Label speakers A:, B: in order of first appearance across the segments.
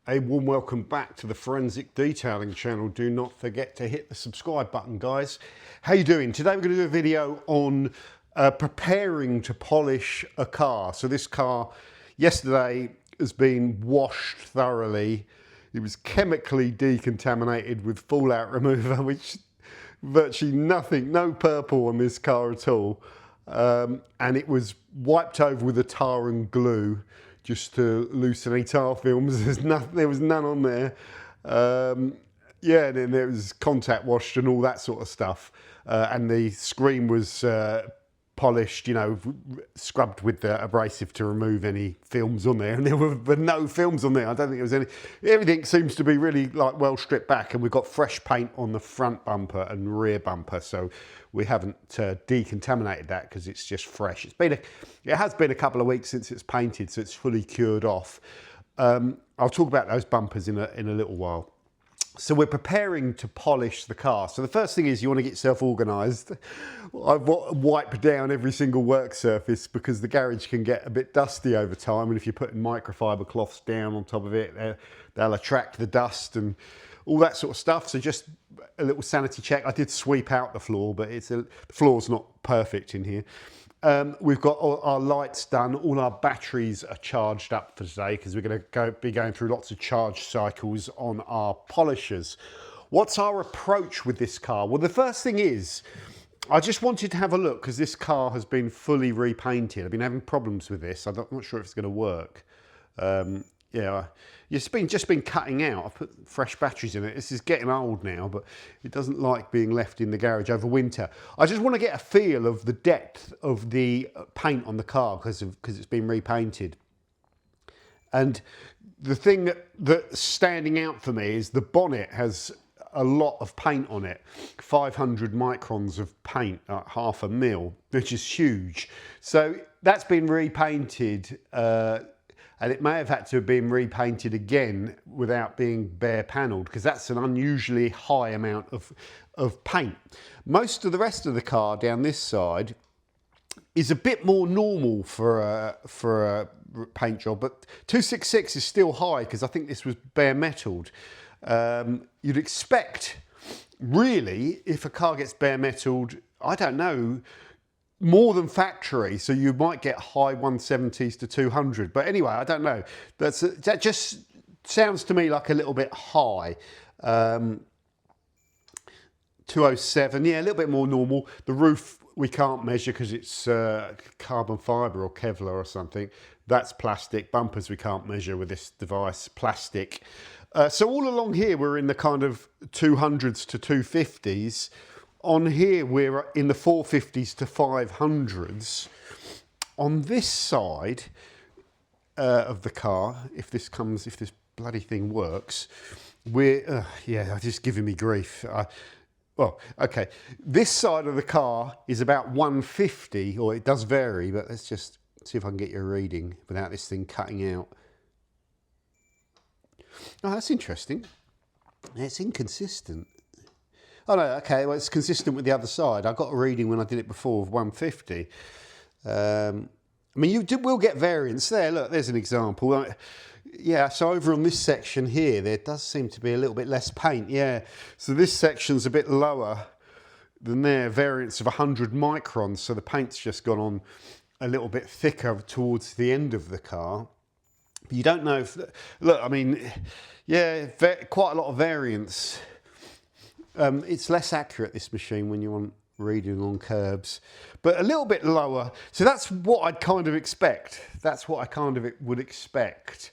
A: A warm welcome back to the Forensic Detailing channel. Do not forget to hit the subscribe button, guys. How you doing? Today we're going to do a video on preparing to polish a car. So this car yesterday has been washed thoroughly. It was chemically decontaminated with fallout remover, which virtually nothing, no purple on this car at all. And it was wiped over with a tar and glue just to loosen any tar films. There was none on there. Yeah, and then there was contact washed and all that sort of stuff. And the screen was polished, you know, scrubbed with the abrasive to remove any films on there. And there were no films on there. I don't think there was any. Everything seems to be really like well stripped back, and we've got fresh paint on the front bumper and rear bumper. So we haven't decontaminated that because it's just fresh. It has been a couple of weeks since it's painted, so it's fully cured off. I'll talk about those bumpers in a little while. So we're preparing to polish the car. So the first thing is you want to get yourself organised. I've wiped down every single work surface because the garage can get a bit dusty over time, and if you're putting microfibre cloths down on top of it, they'll attract the dust and all that sort of stuff. So just a little sanity check. I did sweep out the floor, but the floor's not perfect in here. We've got all our lights done. All our batteries are charged up for today because we're going to be going through lots of charge cycles on our polishers. What's our approach with this car? Well, the first thing is, I just wanted to have a look because this car has been fully repainted. I've been having problems with this. I'm not sure if it's going to work. Yeah, it's just been cutting out. I put fresh batteries in it. This is getting old now, but it doesn't like being left in the garage over winter. I just want to get a feel of the depth of the paint on the car because it's been repainted. And the thing that's standing out for me is the bonnet has a lot of paint on it. 500 microns of paint, like half a mil, which is huge. So that's been repainted. And it may have had to have been repainted again without being bare panelled because that's an unusually high amount of paint. Most of the rest of the car down this side is a bit more normal for a paint job, but 266 is still high because I think this was bare metalled. You'd expect, really, if a car gets bare metalled, I don't know, more than factory, so you might get high 170s to 200. But anyway, I don't know. That just sounds to me like a little bit high. 207, yeah, a little bit more normal. The roof we can't measure because it's carbon fibre or Kevlar or something. That's plastic. Bumpers we can't measure with this device, plastic. So all along here we're in the kind of 200s to 250s. On here, we're in the 450s to 500s. On this side of the car, if this bloody thing works, we're, yeah, just giving me grief. Well, okay, this side of the car is about 150, or it does vary, but let's just see if I can get you a reading without this thing cutting out. Oh, that's interesting. It's inconsistent. Oh no, okay, well it's consistent with the other side. I got a reading when I did it before of 150. I mean, you will get variance there. Look, there's an example. Yeah, so over on this section here, there does seem to be a little bit less paint. Yeah, so this section's a bit lower than there, variance of 100 microns. So the paint's just gone on a little bit thicker towards the end of the car. But you don't know if, look, I mean, yeah, quite a lot of variance. It's less accurate, this machine, when you want reading on curbs, but a little bit lower. So that's what I'd kind of expect. That's what I kind of would expect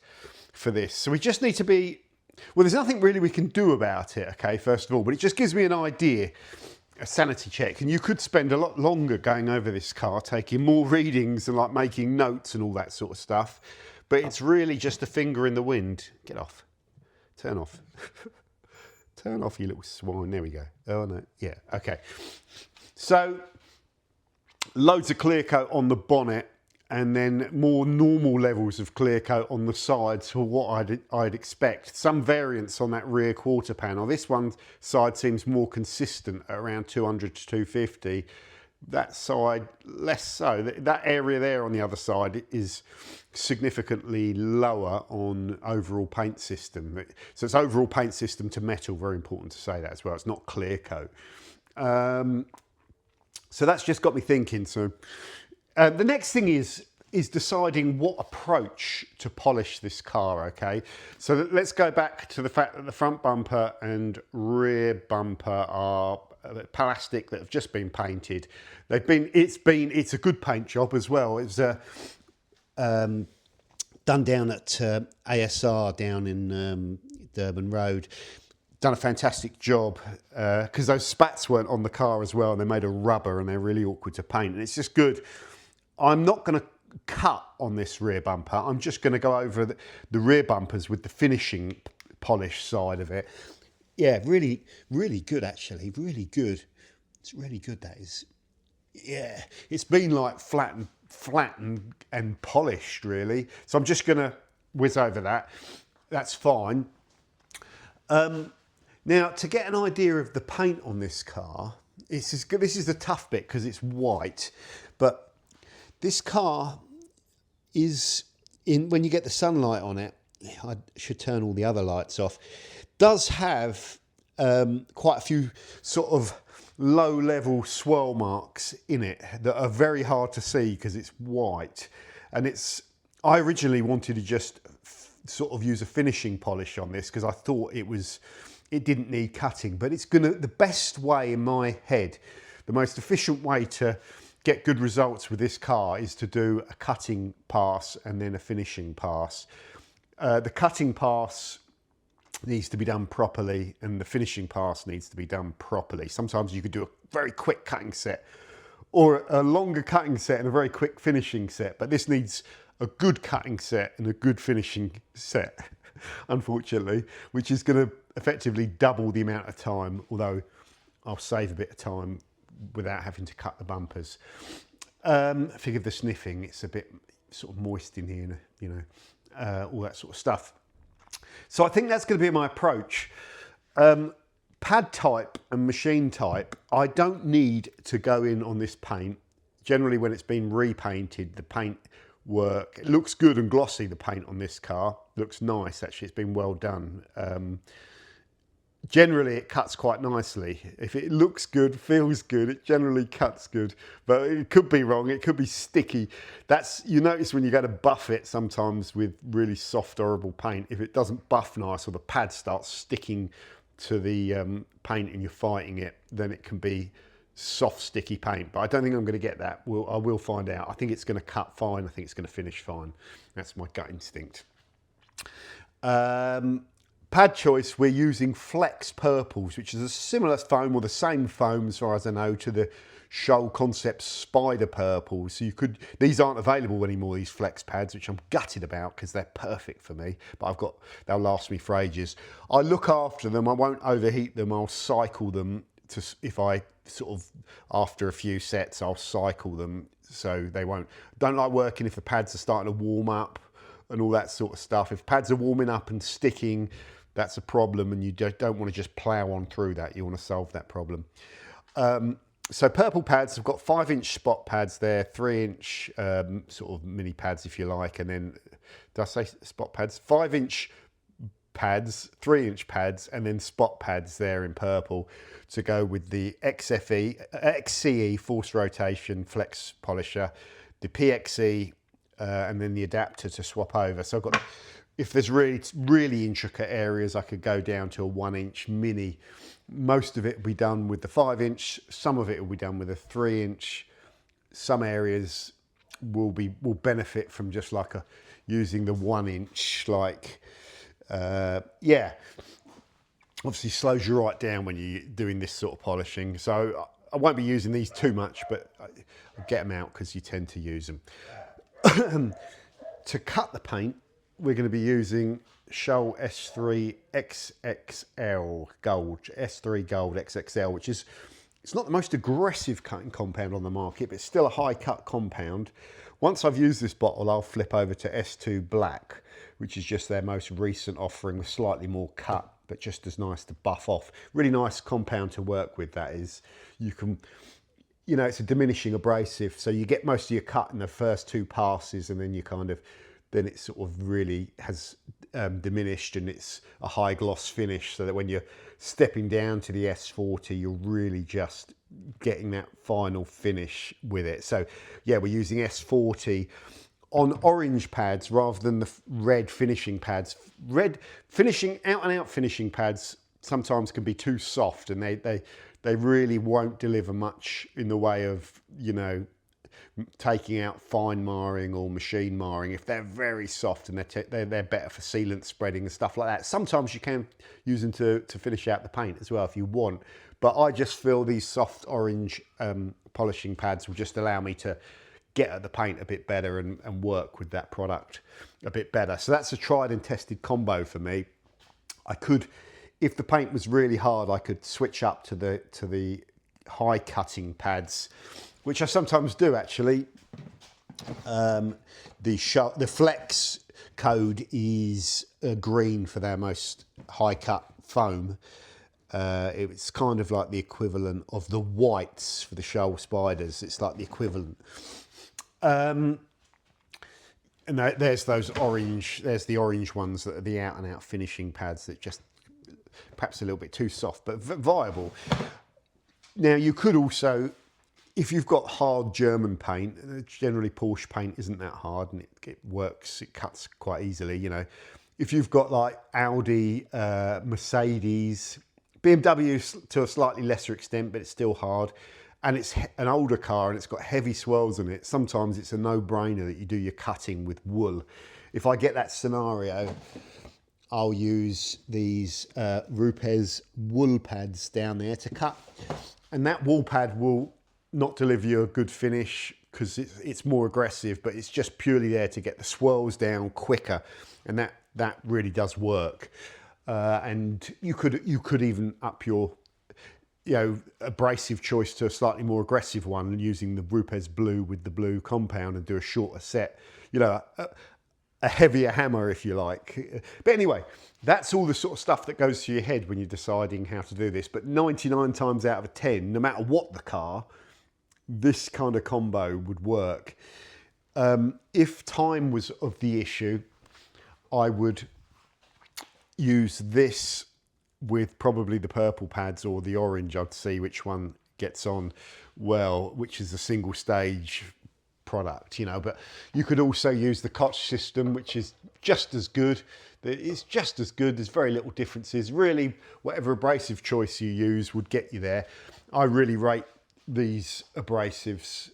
A: for this. So we just need to be, well, there's nothing really we can do about it, okay, first of all, but it just gives me an idea, a sanity check. And you could spend a lot longer going over this car, taking more readings and like making notes and all that sort of stuff. But it's really just a finger in the wind. Get off. Turn off. Turn off, you little swine. There we go. Oh, no. Yeah, okay. So, loads of clear coat on the bonnet and then more normal levels of clear coat on the sides for what I'd expect. Some variance on that rear quarter panel. This one side seems more consistent at around 200 to 250. that side less so. That area there on the other side is significantly lower on overall paint system. So it's overall paint system to metal, very important to say that as well. It's not clear coat. So that's just got me thinking. So the next thing is deciding what approach to polish this car, okay? So let's go back to the fact that the front bumper and rear bumper are plastic that have just been painted. It's a good paint job as well. It was done down at ASR down in Durban Road. Done a fantastic job because those spats weren't on the car as well, and they made of rubber and they're really awkward to paint, and it's just good. I'm not going to cut on this rear bumper. I'm just going to go over the rear bumpers with the finishing polish side of it. Yeah, really, really good actually, really good. It's really good, that is. Yeah, it's been like flattened and polished really. So I'm just going to whiz over that. That's fine. Now, to get an idea of the paint on this car, this is the tough bit because it's white, but this car is, when you get the sunlight on it, I should turn all the other lights off, does have quite a few sort of low-level swirl marks in it that are very hard to see because it's white. And I originally wanted to just sort of use a finishing polish on this because I thought it didn't need cutting, but the best way in my head, the most efficient way to get good results with this car is to do a cutting pass and then a finishing pass. The cutting pass needs to be done properly and the finishing pass needs to be done properly. Sometimes you could do a very quick cutting set or a longer cutting set and a very quick finishing set, but this needs a good cutting set and a good finishing set, unfortunately, which is going to effectively double the amount of time, although I'll save a bit of time without having to cut the bumpers. Forgive the sniffing, it's a bit sort of moist in here, you know, all that sort of stuff. So I think that's going to be my approach. Pad type and machine type, I don't need to go in on this paint. Generally when it's been repainted, the paint work, it looks good and glossy, the paint on this car. Looks nice actually, it's been well done. Generally it cuts quite nicely. If it looks good, feels good, it generally cuts good, but it could be wrong, it could be sticky. You notice when you go to buff it sometimes with really soft, horrible paint, if it doesn't buff nice or the pad starts sticking to the paint and you're fighting it, then it can be soft, sticky paint. But I don't think I'm going to get that. I will find out. I think it's going to cut fine, I think it's going to finish fine. That's my gut instinct. Pad choice, we're using Flex Purples, which is a similar foam or the same foam as far as I know to the Scholl Concept Spider Purples. So these aren't available anymore, these Flex pads, which I'm gutted about because they're perfect for me, but they'll last me for ages. I look after them, I won't overheat them, I'll cycle them if I sort of, after a few sets, I'll cycle them so they won't. Don't like working if the pads are starting to warm up and all that sort of stuff. If pads are warming up and sticking, that's a problem, and you don't want to just plow on through that. You want to solve that problem. So purple pads, I've got 5-inch spot pads there, 3-inch sort of mini pads if you like, and then, did I say spot pads? 5-inch pads, 3-inch pads, and then spot pads there in purple to go with the XCE forced rotation flex polisher, the PXE, and then the adapter to swap over. So I've got, if there's really intricate areas, I could go down to a 1-inch mini. Most of it will be done with the 5-inch. Some of it will be done with a 3-inch. Some areas will benefit from just like using the 1-inch. Like, yeah, obviously slows you right down when you're doing this sort of polishing. So I won't be using these too much, but I'll get them out because you tend to use them. To cut the paint, we're going to be using Scholl S3 XXL Gold, S3 Gold XXL, which is, it's not the most aggressive cutting compound on the market, but it's still a high cut compound. Once I've used this bottle, I'll flip over to S2 Black, which is just their most recent offering with slightly more cut, but just as nice to buff off. Really nice compound to work with, that is. you know, it's a diminishing abrasive, so you get most of your cut in the first 2 passes, and then you kind of, then it sort of really has diminished, and it's a high gloss finish, so that when you're stepping down to the S40, you're really just getting that final finish with it. So yeah, we're using S40 on orange pads rather than the red finishing pads. Red finishing, out and out finishing pads sometimes can be too soft, and they really won't deliver much in the way of, you know, taking out fine marring or machine marring. If they're very soft, and they're better for sealant spreading and stuff like that. Sometimes you can use them to finish out the paint as well if you want, but I just feel these soft orange polishing pads will just allow me to get at the paint a bit better and work with that product a bit better. So that's a tried and tested combo for me. I could, if the paint was really hard, I could switch up to the high cutting pads, which I sometimes do actually. The Flex code is green for their most high cut foam. It's kind of like the equivalent of the whites for the Scholl spiders. It's like the equivalent. And there's those orange, there's the orange ones that are the out and out finishing pads that just perhaps a little bit too soft, but viable. Now you could also, if you've got hard German paint, generally Porsche paint isn't that hard, and it works, it cuts quite easily, you know. If you've got like Audi, Mercedes, BMW to a slightly lesser extent, but it's still hard, and it's an older car and it's got heavy swirls in it, sometimes it's a no-brainer that you do your cutting with wool. If I get that scenario, I'll use these Rupes wool pads down there to cut, and that wool pad will not deliver you a good finish because it's more aggressive, but it's just purely there to get the swirls down quicker, and that really does work. And you could even up your, you know, abrasive choice to a slightly more aggressive one, using the Rupes blue with the blue compound, and do a shorter set, you know, a heavier hammer if you like. But anyway, that's all the sort of stuff that goes through your head when you're deciding how to do this. But 99 times out of 10, no matter what the car, this kind of combo would work. If time was of the issue, I would use this with probably the purple pads or the orange. I'd see which one gets on well, which is a single stage product, you know. But you could also use the Koch system, which is just as good. It's just as good. There's very little differences. Really, whatever abrasive choice you use would get you there. I really rate these abrasives.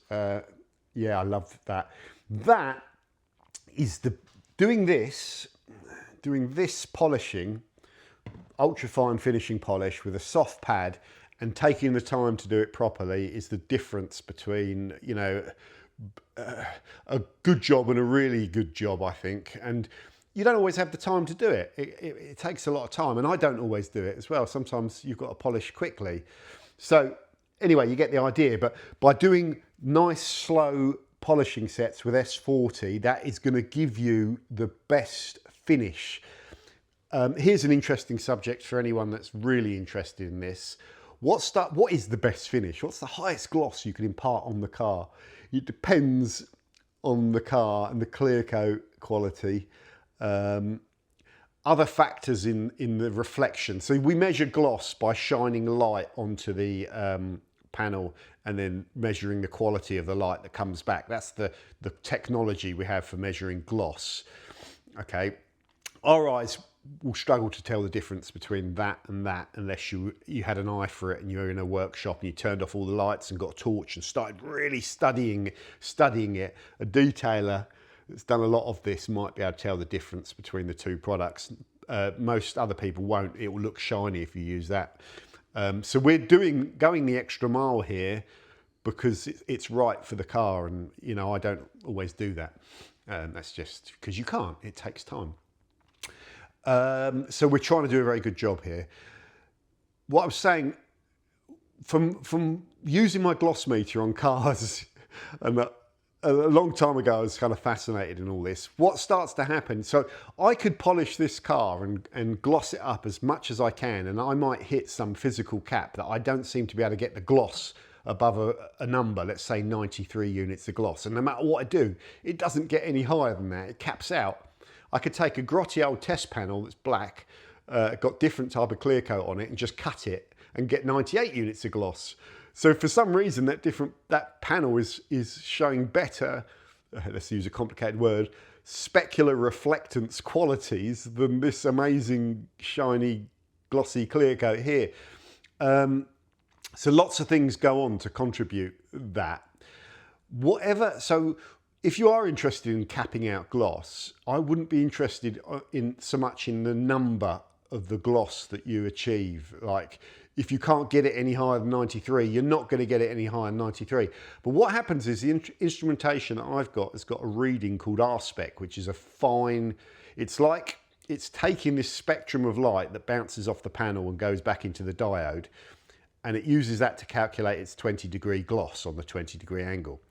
A: Yeah, I love that. That is doing this polishing, ultra fine finishing polish with a soft pad, and taking the time to do it properly is the difference between, you know, a good job and a really good job, I think. And you don't always have the time to do it. It takes a lot of time, and I don't always do it as well. Sometimes you've got to polish quickly. So anyway, you get the idea. But by doing nice, slow polishing sets with S40, that is going to give you the best finish. Here's an interesting subject for anyone that's really interested in this. What is the best finish? What's the highest gloss you can impart on the car? It depends on the car and the clear coat quality. Other factors in the reflection. So we measure gloss by shining light onto the panel and then measuring the quality of the light that comes back. That's the technology we have for measuring gloss. Okay, our eyes will struggle to tell the difference between that and that unless you had an eye for it and you were in a workshop and you turned off all the lights and got a torch and started really studying it. A detailer that's done a lot of this might be able to tell the difference between the two products. Most other people won't. It will look shiny if you use that. So we're going the extra mile here because it's right for the car, and you know, I don't always do that. That's just because you can't. It takes time. So we're trying to do a very good job here. What I was saying, from using my gloss meter on cars, and a long time ago I was kind of fascinated in all this. What starts to happen, so I could polish this car and gloss it up as much as I can, and I might hit some physical cap that I don't seem to be able to get the gloss above a number, let's say 93 units of gloss. And no matter what I do, it doesn't get any higher than that. It caps out. I could take a grotty old test panel that's black, got different type of clear coat on it, and just cut it and get 98 units of gloss. So for some reason that panel is showing better, let's use a complicated word, specular reflectance qualities than this amazing shiny glossy clear coat here. So lots of things go on to contribute that. So if you are interested in capping out gloss, I wouldn't be interested in so much in the number of the gloss that you achieve. Like, if you can't get it any higher than 93, you're not going to get it any higher than 93. But what happens is the instrumentation that I've got has got a reading called R-spec, which is a fine, it's taking this spectrum of light that bounces off the panel and goes back into the diode, and it uses that to calculate its 20-degree gloss on the 20-degree angle.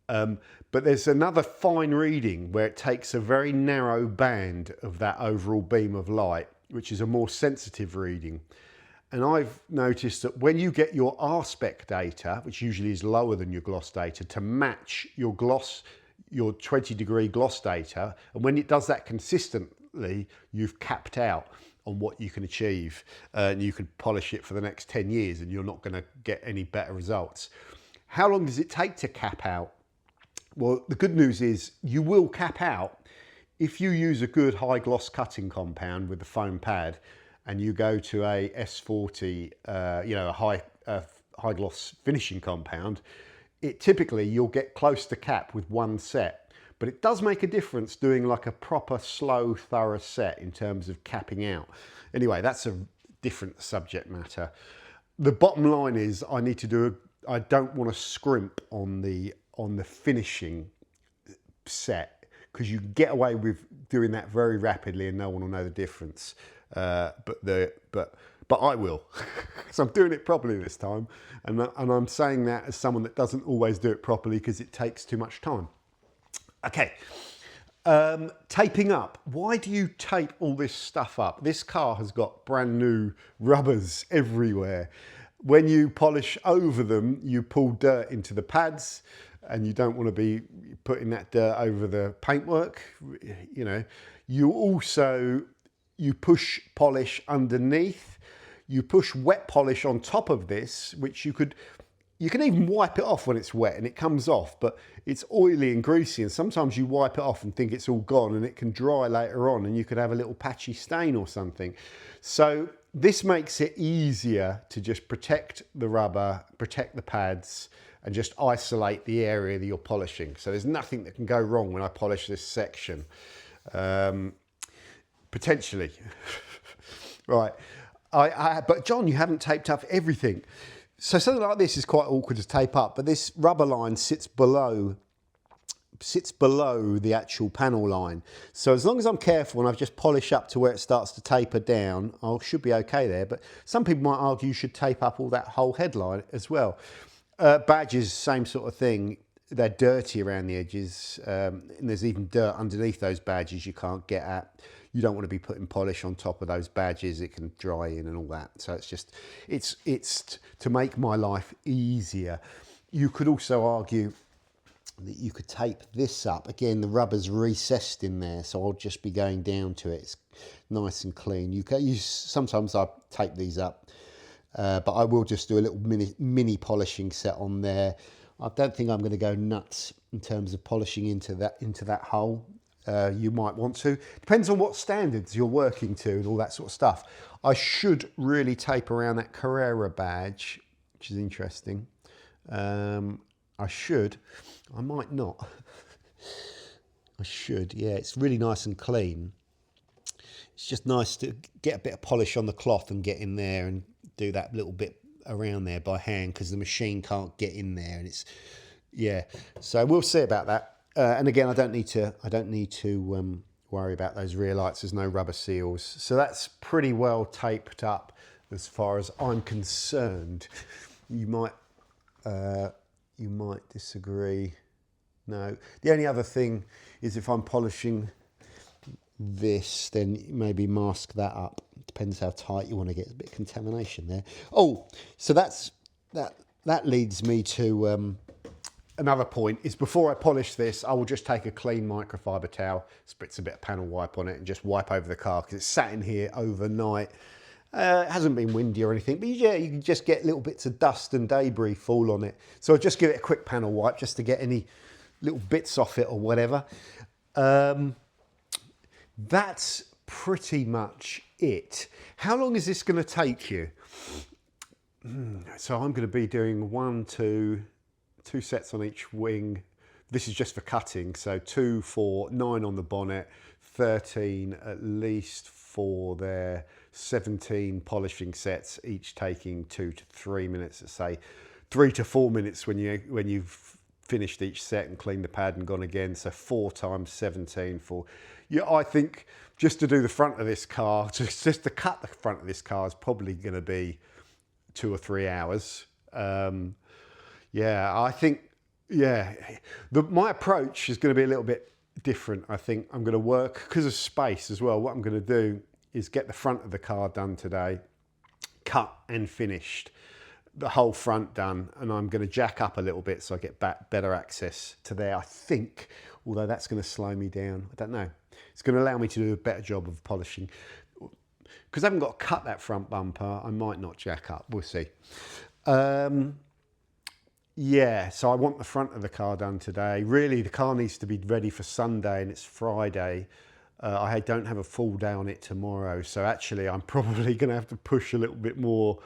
A: But there's another fine reading where it takes a very narrow band of that overall beam of light, which is a more sensitive reading. And I've noticed that when you get your R-spec data, which usually is lower than your gloss data, to match your 20-degree gloss data, and when it does that consistently, you've capped out on what you can achieve, and you could polish it for the next 10 years and you're not going to get any better results. How long does it take to cap out? Well, the good news is you will cap out if you use a good high gloss cutting compound with the foam pad, and you go to a S40, a high gloss finishing compound. Typically you'll get close to cap with one set, but it does make a difference doing like a proper slow, thorough set in terms of capping out. Anyway, that's a different subject matter. The bottom line is I don't want to scrimp on the finishing set, because you get away with doing that very rapidly and no one will know the difference. But I will. So I'm doing it properly this time, and I'm saying that as someone that doesn't always do it properly because it takes too much time. Okay, taping up. Why do you tape all this stuff up? This car has got brand new rubbers everywhere. When you polish over them, you pull dirt into the pads, and you don't want to be putting that dirt over the paintwork. You know, you push polish underneath, you push wet polish on top of this, which you can even wipe it off when it's wet and it comes off, but it's oily and greasy, and sometimes you wipe it off and think it's all gone, and it can dry later on and you could have a little patchy stain or something. So this makes it easier to just protect the rubber, protect the pads, and just isolate the area that you're polishing. So there's nothing that can go wrong when I polish this section. Potentially. Right. But John, you haven't taped up everything. So something like this is quite awkward to tape up, but this rubber line sits below the actual panel line. So as long as I'm careful and I've just polished up to where it starts to taper down, I should be okay there. But some people might argue you should tape up all that whole headline as well. Badges, same sort of thing. They're dirty around the edges, and there's even dirt underneath those badges you can't get at. You don't want to be putting polish on top of those badges. It can dry in and all that. So it's to make my life easier. You could also argue that you could tape this up. Again, the rubber's recessed in there, so I'll just be going down to it. It's nice and clean. Sometimes I tape these up, but I will just do a little mini polishing set on there. I don't think I'm going to go nuts in terms of polishing into that hole. You might want to. Depends on what standards you're working to and all that sort of stuff. I should really tape around that Carrera badge, which is interesting. I should. I might not. I should. Yeah, it's really nice and clean. It's just nice to get a bit of polish on the cloth and get in there and do that little bit around there by hand, because the machine can't get in there, and so we'll see about that. And again, I don't need to worry about those rear lights. There's no rubber seals, so that's pretty well taped up as far as I'm concerned. You might disagree. No, the only other thing is if I'm polishing this, then maybe mask that up. Depends how tight you want to get. A bit of contamination there. Oh, so that's that leads me to another point, is before I polish this, I will just take a clean microfiber towel, spritz a bit of panel wipe on it and just wipe over the car because it's sat in here overnight. It hasn't been windy or anything, but yeah, you can just get little bits of dust and debris fall on it. So I'll just give it a quick panel wipe just to get any little bits off it or whatever. That's pretty much it. How long is this going to take you? So I'm going to be doing two sets on each wing. This is just for cutting, so 2, 4, 9 on the bonnet, 13 at least for there, 17 polishing sets, each taking 2 to 3 minutes. Let's say 3 to 4 minutes when you've finished each set and cleaned the pad and gone again. So 4 times 17 for, yeah, I think just to do the front of this car, just to cut the front of this car is probably going to be 2 or 3 hours. Yeah, I think, yeah, my approach is going to be a little bit different. I think I'm going to work, because of space as well, what I'm going to do is get the front of the car done today, cut and finished, the whole front done, and I'm going to jack up a little bit so I get better access to there, I think, although that's going to slow me down. I don't know. It's going to allow me to do a better job of polishing. Because I haven't got to cut that front bumper, I might not jack up. We'll see. Yeah, so I want the front of the car done today. Really, the car needs to be ready for Sunday, and it's Friday. I don't have a full day on it tomorrow, so actually I'm probably going to have to push a little bit more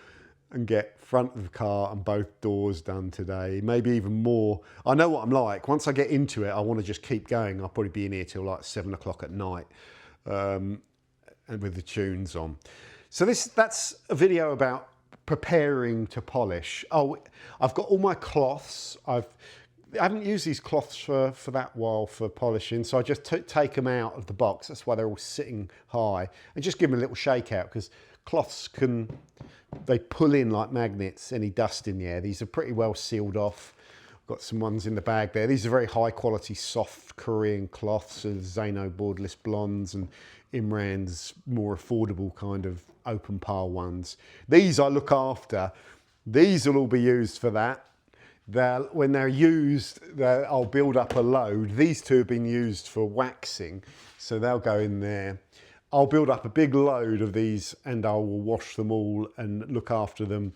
A: and get front of the car and both doors done today, maybe even more. I know what I'm like. Once I get into it, I want to just keep going. I'll probably be in here till like 7 o'clock at night, and with the tunes on. So that's a video about preparing to polish. Oh, I've got all my cloths. I haven't used these cloths for that while for polishing, so I just take them out of the box. That's why they're all sitting high, and just give them a little shake out, because cloths they pull in like magnets any dust in the air. These are pretty well sealed off. I've got some ones in the bag there. These are very high quality soft Korean cloths, of Zano Borderless Blondes and Imran's more affordable kind of open pile ones. These I look after. These will all be used for that. When they're used, I'll build up a load. These two have been used for waxing, so they'll go in there. I'll build up a big load of these and I will wash them all and look after them.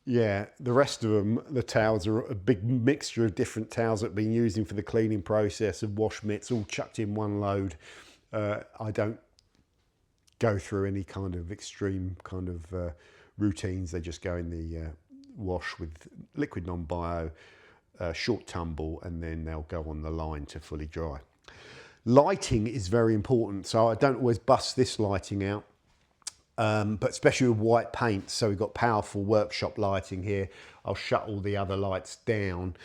A: Yeah, the rest of them, the towels, are a big mixture of different towels that I've been using for the cleaning process, of wash mitts, all chucked in one load. I don't go through any kind of extreme kind of routines. They just go in the wash with liquid non-bio, short tumble, and then they'll go on the line to fully dry. Lighting is very important, so I don't always bust this lighting out, but especially with white paint. So we've got powerful workshop lighting here. I'll shut all the other lights down.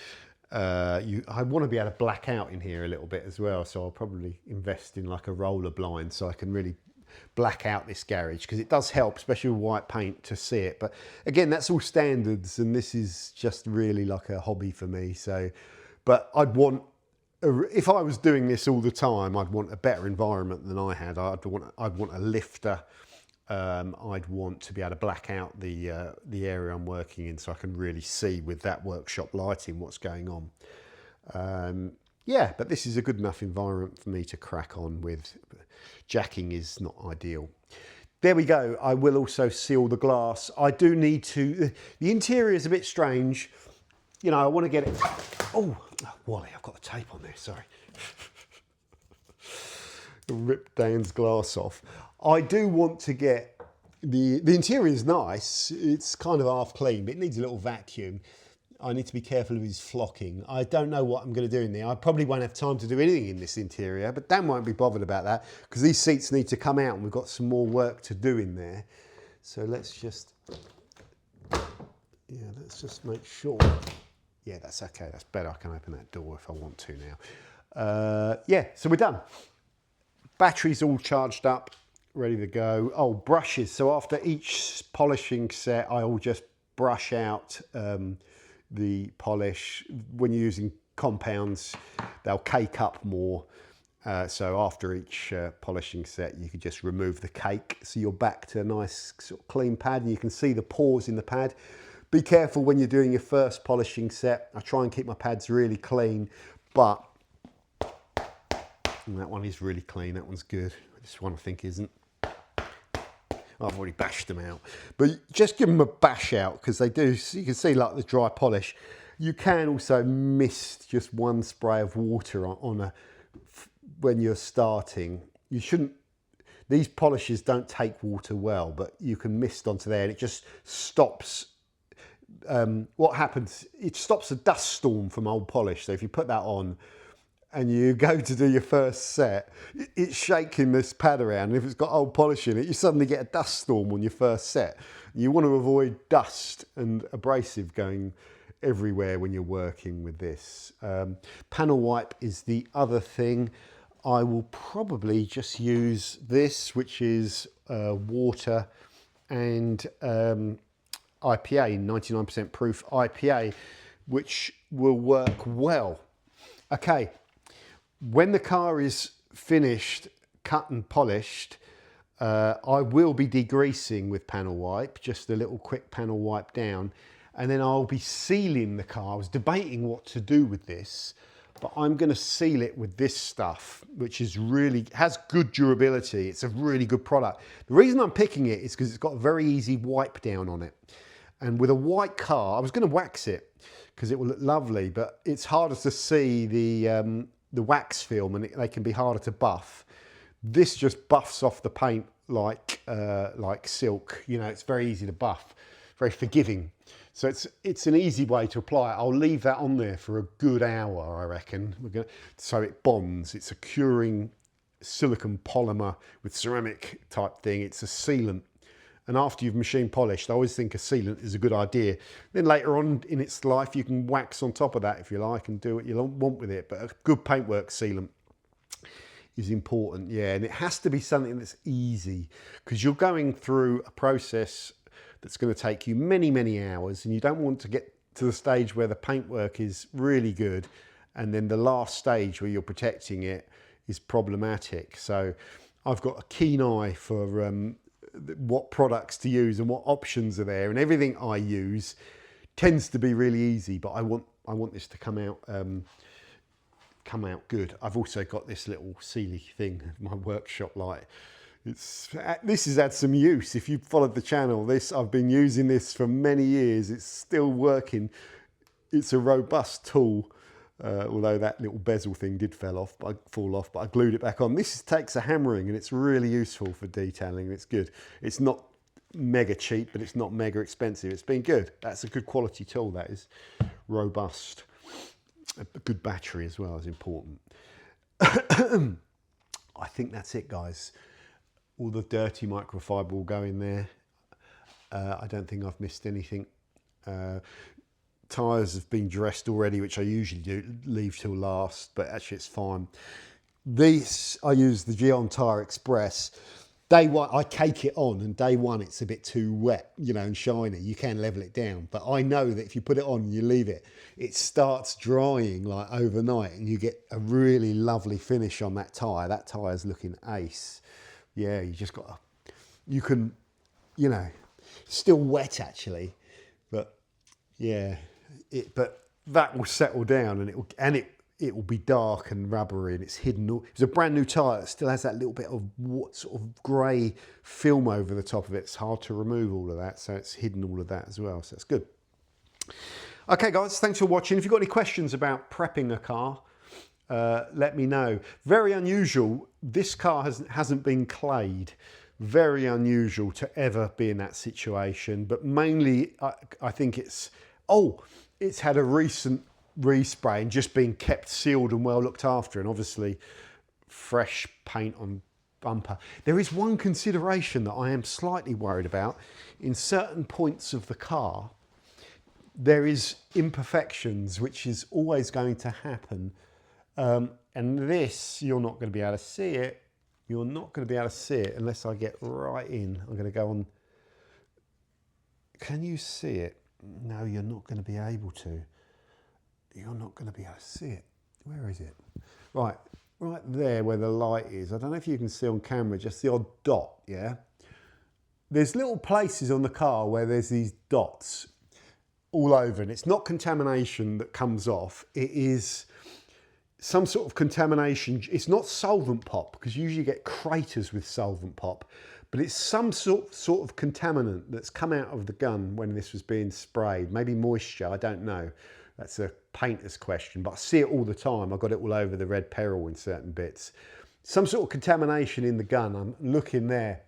A: I want to be able to black out in here a little bit as well, so I'll probably invest in like a roller blind so I can really black out this garage, because it does help, especially with white paint, to see it. But again, that's all standards, and this is just really like a hobby for me. So, but I'd want, if I was doing this all the time, I'd want a better environment than I had. I'd want a lifter. I'd want to be able to black out the area I'm working in, so I can really see with that workshop lighting what's going on. Yeah, but this is a good enough environment for me to crack on with. Jacking is not ideal. There we go. I will also seal the glass. I do need to, the interior is a bit strange. You know, I want to get it, oh, Wally, I've got the tape on there, sorry. Ripped Dan's glass off. I do want to get, the interior is nice. It's kind of half clean, but it needs a little vacuum. I need to be careful of his flocking. I don't know what I'm going to do in there. I probably won't have time to do anything in this interior, but Dan won't be bothered about that, because these seats need to come out and we've got some more work to do in there. So let's just make sure. Yeah, that's okay. That's better. I can open that door if I want to now. Yeah, so we're done. Battery's all charged up, ready to go. Oh, brushes. So after each polishing set, I'll just brush out the polish. When you're using compounds, they'll cake up more. So after each polishing set, you could just remove the cake. So you're back to a nice sort of clean pad, and you can see the pores in the pad. Be careful when you're doing your first polishing set. I try and keep my pads really clean, but that one is really clean. That one's good. This one I think isn't. I've already bashed them out, but just give them a bash out because they do. You can see like the dry polish. You can also mist just one spray of water on when you're starting. You shouldn't. These polishes don't take water well, but you can mist onto there, and it just stops. What happens? It stops a dust storm from old polish. So if you put that on, and you go to do your first set, it's shaking this pad around, and if it's got old polish in it, you suddenly get a dust storm on your first set. You want to avoid dust and abrasive going everywhere when you're working with this. Panel wipe is the other thing. I will probably just use this, which is water and IPA, 99% proof IPA, which will work well. Okay. When the car is finished, cut and polished, I will be degreasing with panel wipe, just a little quick panel wipe down, and then I'll be sealing the car. I was debating what to do with this, but I'm going to seal it with this stuff, which is has good durability. It's a really good product. The reason I'm picking it is because it's got a very easy wipe down on it. And with a white car, I was going to wax it because it will look lovely, but it's harder to see the wax film, and they can be harder to buff. This just buffs off the paint like silk. You know, it's very easy to buff, very forgiving. So it's an easy way to apply it. I'll leave that on there for a good hour, I reckon. So it bonds. It's a curing silicone polymer with ceramic type thing. It's a sealant. And after you've machine polished, I always think a sealant is a good idea. Then later on in its life, you can wax on top of that if you like and do what you want with it. But a good paintwork sealant is important, yeah. And it has to be something that's easy because you're going through a process that's going to take you many, many hours, and you don't want to get to the stage where the paintwork is really good and then the last stage where you're protecting it is problematic. So I've got a keen eye for what products to use and what options are there, and everything I use tends to be really easy, but I want this to come out good. I've also got this little Sealy thing, my workshop light. This has had some use. If you've followed the channel, I've been using this for many years. It's still working. It's a robust tool. Although that little bezel thing did fall off, but I glued it back on. This takes a hammering, and it's really useful for detailing. It's good. It's not mega cheap, but it's not mega expensive. It's been good. That's a good quality tool. That is robust. A good battery as well is important. I think that's it, guys. All the dirty microfibre will go in there. I don't think I've missed anything. Tyres have been dressed already, which I usually do leave till last, but actually it's fine. This, I use the Gyeon Tire Express. Day one, I cake it on, and day one it's a bit too wet, you know, and shiny. You can level it down, but I know that if you put it on and you leave it, it starts drying like overnight, and you get a really lovely finish on that tyre. That tyre's looking ace. Yeah, you just got to, you can, you know, still wet actually, but yeah. But that will settle down, and it will be dark and rubbery, and it's hidden. It's a brand new tyre that still has that little bit of sort of grey film over the top of it. It's hard to remove all of that, so it's hidden all of that as well. So that's good. Okay, guys, thanks for watching. If you've got any questions about prepping a car, let me know. Very unusual. This car hasn't been clayed. Very unusual to ever be in that situation. But mainly, I think it's had a recent respray and just been kept sealed and well looked after, and obviously fresh paint on bumper. There is one consideration that I am slightly worried about. In certain points of the car, there is imperfections, which is always going to happen. And this, you're not going to be able to see it. You're not going to be able to see it unless I get right in. I'm going to go on. Can you see it? No, you're not going to be able to. You're not going to be able to see it. Where is it? Right there where the light is. I don't know if you can see on camera, just the odd dot, yeah? There's little places on the car where there's these dots. all over, and it's not contamination that comes off, it is some sort of contamination. It's not solvent pop, because you usually get craters with solvent pop, but it's some sort of contaminant that's come out of the gun when this was being sprayed. Maybe moisture, I don't know. That's a painter's question, but I see it all the time. I got it all over the red peril in certain bits. Some sort of contamination in the gun. I'm looking there.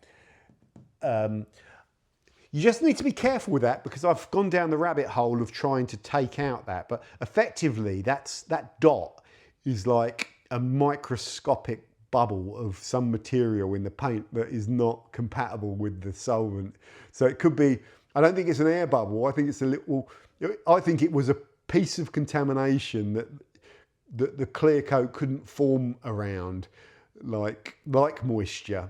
A: You just need to be careful with that, because I've gone down the rabbit hole of trying to take out that, but effectively that dot is like a microscopic bubble of some material in the paint that is not compatible with the solvent. So it could be, I don't think it's an air bubble, I think it's a little, I think it was a piece of contamination that the clear coat couldn't form around, like moisture.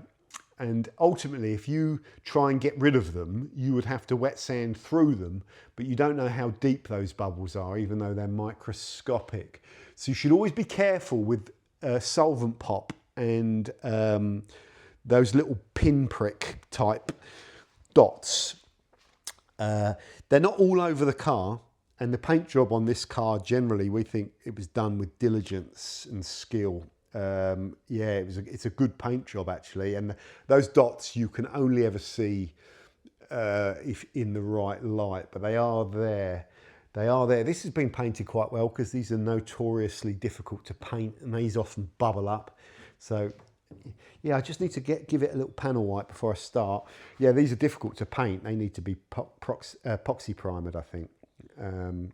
A: And ultimately, if you try and get rid of them, you would have to wet sand through them, but you don't know how deep those bubbles are, even though they're microscopic. So you should always be careful with solvent pop and those little pinprick type dots. They're not all over the car, and the paint job on this car, generally, we think it was done with diligence and skill. Yeah, it's a good paint job, actually, and those dots you can only ever see if in the right light, but they are there. They are there. This has been painted quite well, because these are notoriously difficult to paint, and these often bubble up. So yeah, I just need to give it a little panel wipe before I start. Yeah, these are difficult to paint. They need to be epoxy primered, I think, and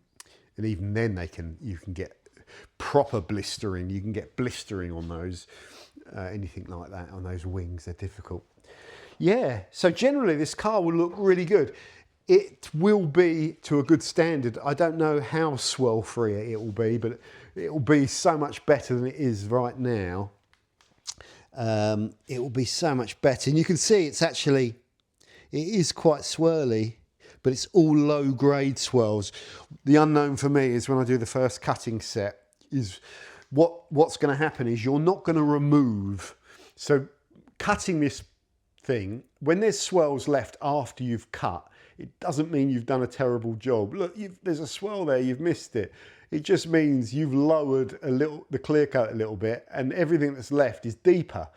A: even then you can get proper blistering. You can get blistering on those, anything like that on those wings. They're difficult. Yeah, so generally this car will look really good. It will be to a good standard. I don't know how swirl free it will be, but it will be so much better than it is right now. It will be so much better, and you can see it is quite swirly, but it's all low grade swirls. The unknown for me is when I do the first cutting set, is what's going to happen is you're not going to remove. So cutting this thing, when there's swirls left after you've cut, it doesn't mean you've done a terrible job. Look, there's a swirl there, you've missed it. It just means you've lowered the clear coat a little bit, and everything that's left is deeper.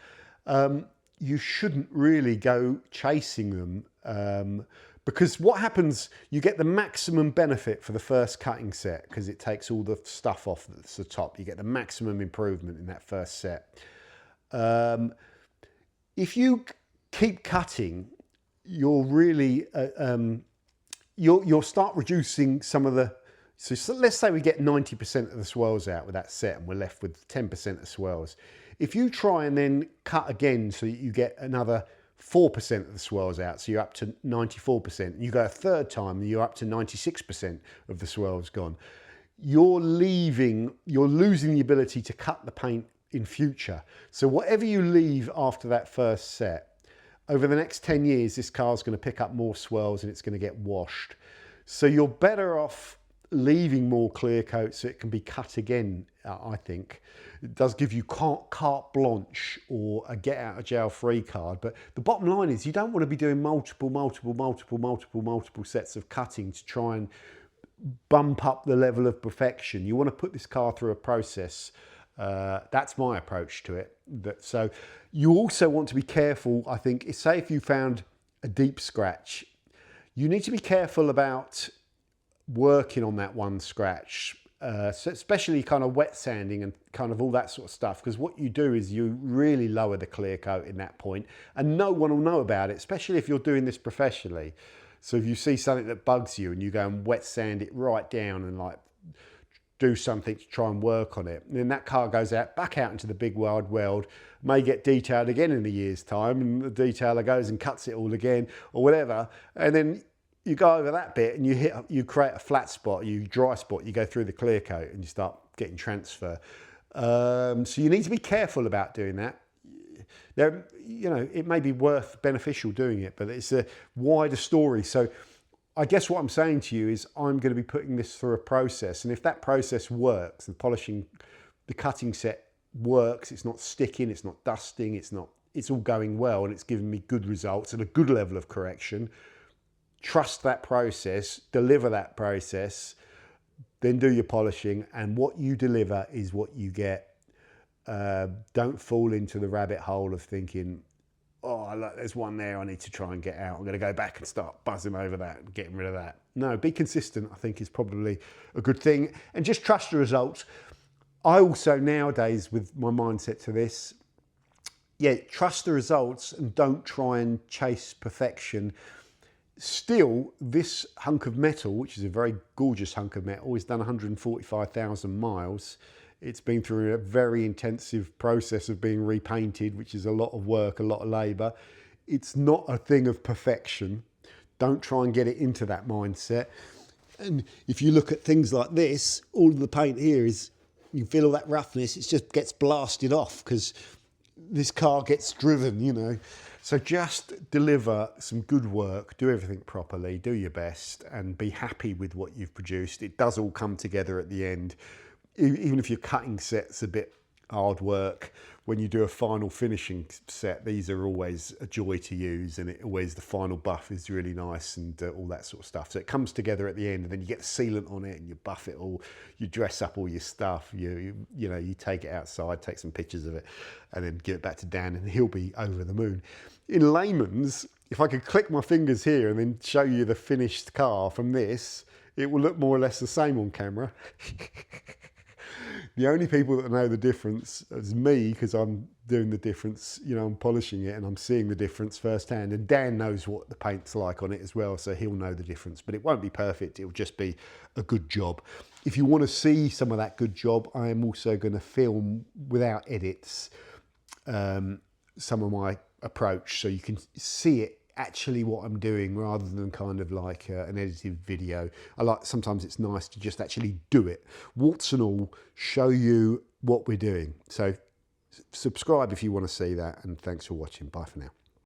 A: You shouldn't really go chasing them, because what happens, you get the maximum benefit for the first cutting set, because it takes all the stuff off that's the top. You get the maximum improvement in that first set. If you keep cutting, you'll really, you'll start reducing some of the, so let's say we get 90% of the swirls out with that set, and we're left with 10% of swirls. If you try and then cut again so that you get another 4% of the swirls out, so you're up to 94%, and you go a third time and you're up to 96% of the swirls gone, you're losing the ability to cut the paint in future. So whatever you leave after that first set, over the next 10 years, this car's going to pick up more swirls and it's going to get washed. So you're better off leaving more clear coat so it can be cut again, I think. It does give you carte blanche or a get out of jail free card. But the bottom line is you don't want to be doing multiple sets of cutting to try and bump up the level of perfection. You want to put this car through a process. That's my approach to it. So you also want to be careful, I think, say if you found a deep scratch, you need to be careful about working on that one scratch, so especially kind of wet sanding and kind of all that sort of stuff, because what you do is you really lower the clear coat in that point, and no one will know about it, especially if you're doing this professionally. So if you see something that bugs you and you go and wet sand it right down and like do something to try and work on it, and then that car goes back out into the big wide world, may get detailed again in a year's time, and the detailer goes and cuts it all again or whatever, and then you go over that bit and you create a flat spot, you dry spot, you go through the clear coat and you start getting transfer. So you need to be careful about doing that. It may be beneficial doing it, but it's a wider story. So I guess what I'm saying to you is I'm going to be putting this through a process, and if that process works, the cutting set works, it's not sticking, it's not dusting, it's all going well, and it's giving me good results and a good level of correction, trust that process, deliver that process, then do your polishing, and what you deliver is what you get. Don't fall into the rabbit hole of thinking, oh, look, there's one there I need to try and get out. I'm going to go back and start buzzing over that and getting rid of that. No, be consistent, I think, is probably a good thing. And just trust the results. I also nowadays, with my mindset to this, yeah, trust the results and don't try and chase perfection. Still, this hunk of metal, which is a very gorgeous hunk of metal, is done 145,000 miles. It's been through a very intensive process of being repainted, which is a lot of work, a lot of labour. It's not a thing of perfection. Don't try and get it into that mindset. And if you look at things like this, all of the paint here is, you feel all that roughness, it just gets blasted off because this car gets driven, you know. So just deliver some good work, do everything properly, do your best, and be happy with what you've produced. It does all come together at the end. Even if your cutting set's a bit hard work, when you do a final finishing set, these are always a joy to use, and the final buff is really nice and all that sort of stuff. So it comes together at the end, and then you get the sealant on it and you buff it all, you dress up all your stuff, you know, you take it outside, take some pictures of it, and then give it back to Dan, and he'll be over the moon. In layman's, if I could click my fingers here and then show you the finished car from this, it will look more or less the same on camera. The only people that know the difference is me, because I'm doing the difference, you know, I'm polishing it and I'm seeing the difference firsthand. And Dan knows what the paint's like on it as well, so he'll know the difference. But it won't be perfect, it'll just be a good job. If you want to see some of that good job, I am also going to film without edits some of my approach, so you can see it actually what I'm doing rather than kind of like an edited video. Sometimes it's nice to just actually do it, warts and all, show you what we're doing. So subscribe if you want to see that, and thanks for watching. Bye for now.